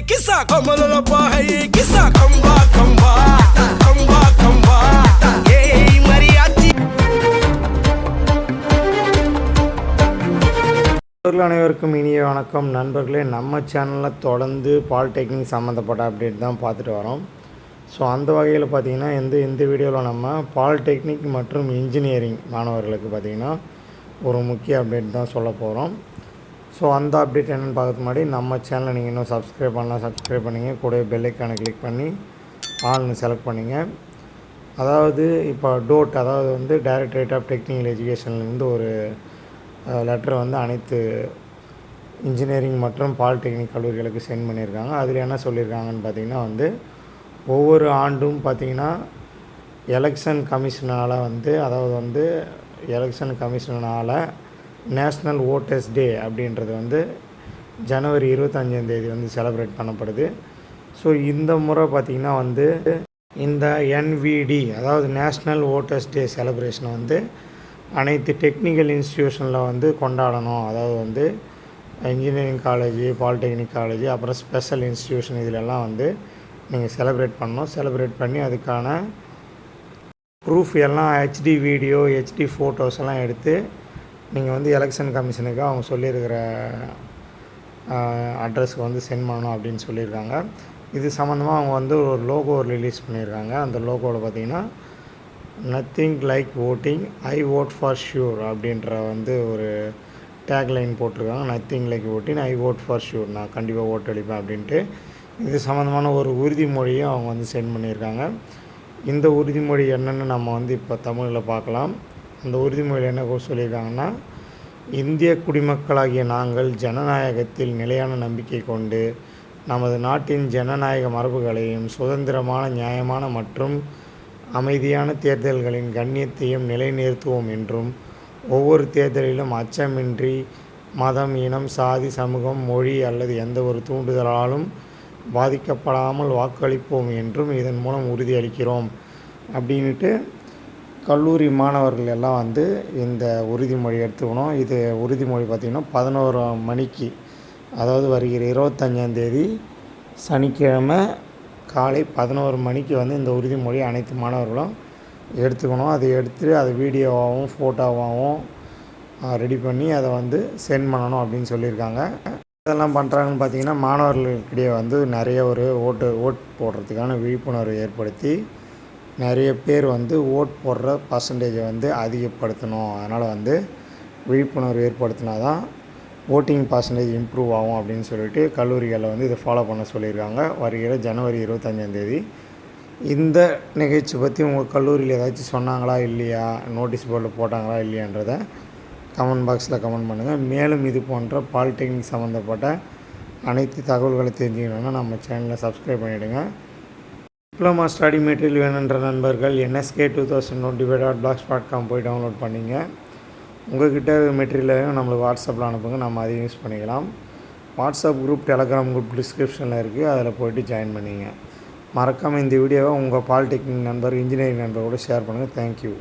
Kisa kamalala pahaye kisa kamba kamba kamba kamba hey mariachi அனைவருக்கும் இனிய வணக்கம் நண்பர்களே. நம்ம சேனலில் தொடர்ந்து பாலிடெக்னிக் சம்மந்தப்பட்ட அப்டேட் தான் பார்த்துட்டு வரோம். ஸோ அந்த வகையில் பார்த்திங்கன்னா இந்த வீடியோவில் நம்ம பாலிடெக்னிக் மற்றும் இன்ஜினியரிங் மாணவர்களுக்கு பார்த்திங்கன்னா ஒரு முக்கிய அப்டேட் தான் சொல்ல போகிறோம். ஸோ அந்த அப்டேட் என்னென்னு பார்க்கறதுக்கு முன்னாடி நம்ம சேனலை நீங்கள் இன்னும் சப்ஸ்கிரைப் பண்ணலாம், சப்ஸ்கிரைப் பண்ணிங்க, கூட பெல் ஐக்கானை கிளிக் பண்ணி ஆல்னு செலக்ட் பண்ணிங்க. அதாவது இப்போ டோட், அதாவது வந்து டைரக்டரேட் ஆஃப் டெக்னிக்கல் எஜுகேஷன்லேருந்து ஒரு லெட்டர் வந்து அனைத்து இன்ஜினியரிங் மற்றும் பாலிடெக்னிக் கல்லூரிகளுக்கு சென்ட் பண்ணியிருக்காங்க. அதில் என்ன சொல்லியிருக்காங்கன்னு பார்த்திங்கன்னா வந்து ஒவ்வொரு ஆண்டும் பார்த்திங்கன்னா எலெக்ஷன் கமிஷனால் நேஷ்னல் ஓட்டர்ஸ் டே அப்படின்றது வந்து ஜனவரி 25 வந்து செலிப்ரேட் பண்ணப்படுது. ஸோ இந்த முறை பார்த்திங்கன்னா வந்து இந்த என்விடி, அதாவது நேஷ்னல் ஓட்டர்ஸ் டே செலிப்ரேஷனை வந்து அனைத்து டெக்னிக்கல் இன்ஸ்டிடியூஷனில் வந்து கொண்டாடணும். அதாவது வந்து இன்ஜினியரிங் காலேஜு, பாலிடெக்னிக் காலேஜு, அப்புறம் ஸ்பெஷல் இன்ஸ்டிடியூஷன் இதிலெல்லாம் வந்து நீங்கள் செலிப்ரேட் பண்ணணும். செலிப்ரேட் பண்ணி அதுக்கான ப்ரூஃப் எல்லாம் ஹெச்டி வீடியோ, ஹெச்டி ஃபோட்டோஸ் எல்லாம் எடுத்து நீங்கள் வந்து எலெக்ஷன் கமிஷனுக்கு அவங்க சொல்லியிருக்கிற அட்ரஸ்க்கு வந்து சென்ட் பண்ணணும் அப்படின்னு சொல்லியிருக்காங்க. இது சம்மந்தமாக அவங்க வந்து ஒரு லோகோ ரிலீஸ் பண்ணியிருக்காங்க. அந்த லோகோவில் பார்த்திங்கன்னா nothing like voting, I vote for sure அப்படின்ற வந்து ஒரு டேக்லைன் போட்டிருக்காங்க. Nothing like voting, I vote for sure, நான் கண்டிப்பாக ஓட்டு அளிப்பேன் அப்படின்ட்டு இது சம்மந்தமான ஒரு உறுதிமொழியும் அவங்க வந்து சென்ட் பண்ணியிருக்காங்க. இந்த உறுதிமொழி என்னென்னு நம்ம வந்து இப்போ தமிழில் பார்க்கலாம். அந்த உறுதிமொழியில் என்ன சொல்லியிருக்காங்கன்னா, இந்திய குடிமக்களாகிய நாங்கள் ஜனநாயகத்தில் நிலையான நம்பிக்கை கொண்டு நமது நாட்டின் ஜனநாயக மரபுகளையும் சுதந்திரமான, நியாயமான மற்றும் அமைதியான தேர்தல்களின் கண்ணியத்தையும் நிலைநிறுத்துவோம் என்றும் ஒவ்வொரு தேர்தலிலும் அச்சமின்றி மதம், இனம், சாதி, சமூகம், மொழி அல்லது எந்த ஒரு தூண்டுதலாலும் பாதிக்கப்படாமல் வாக்களிப்போம் என்றும் இதன் மூலம் உறுதியளிக்கிறோம் அப்படின்ட்டு கல்லூரி மாணவர்கள் எல்லாம் வந்து இந்த உறுதிமொழி எடுத்துக்கணும். இது உறுதிமொழி பார்த்திங்கன்னா 11 மணிக்கு, அதாவது வருகிற 25 சனிக்கிழமை காலை 11 மணிக்கு வந்து இந்த உறுதிமொழி அனைத்து மாணவர்களும் எடுத்துக்கணும். அதை எடுத்துகிட்டு அதை வீடியோவாகவும் ஃபோட்டோவாகவும் ரெடி பண்ணி அதை வந்து சென்ட் பண்ணணும் அப்படின்னு சொல்லியிருக்காங்க. இதெல்லாம் பண்ணுறாங்கன்னு பார்த்திங்கன்னா மாணவர்களுக்கிடையே வந்து நிறைய ஒரு ஓட் போடுறதுக்கான விழிப்புணர்வு ஏற்படுத்தி நிறைய பேர் வந்து ஓட் போடுற பர்சன்டேஜை வந்து அதிகப்படுத்தணும். அதனால் வந்து விழிப்புணர்வு ஏற்படுத்தினா தான் ஓட்டிங் பர்சன்டேஜ் இம்ப்ரூவ் ஆகும் அப்படின்னு சொல்லிட்டு கல்லூரிகளில் வந்து இதை ஃபாலோ பண்ண சொல்லியிருக்காங்க. வருகிற ஜனவரி 25 இந்த நிகழ்ச்சி பற்றி உங்கள் கல்லூரியில் ஏதாச்சும் சொன்னாங்களா இல்லையா, நோட்டீஸ் போர்டில் போட்டாங்களா இல்லையான்றதை கமெண்ட் பாக்ஸில் கமெண்ட் பண்ணுங்கள். மேலும் இது போன்ற பாலிடெக்னிக் சம்மந்தப்பட்ட அனைத்து தகவல்களை தெரிஞ்சுக்கணுன்னா நம்ம சேனலை சப்ஸ்கிரைப் பண்ணிவிடுங்க. டிப்ளமா ஸ்டடி மெட்டீரியல் வேணுன்ற நண்பர்கள் nsk2025.blogspot.com போய் டவுன்லோட் பண்ணிங்க. உங்கள்கிட்ட மெட்டீரியலையும் நம்மளுக்கு வாட்ஸ்அப்பில் அனுப்புங்க, நம்ம அதையும் யூஸ் பண்ணிக்கலாம். வாட்ஸ்அப் குரூப், டெலகிராம் குரூப் டிஸ்கிரிப்ஷனில் இருக்குது, அதில் போய்ட்டு ஜாயின் பண்ணிங்க. மறக்காமல் இந்த வீடியோவை உங்கள் பாலிடெக்னிக் நண்பர், இன்ஜினியரிங் நண்பரோடு ஷேர் பண்ணுங்கள். தேங்க்யூ.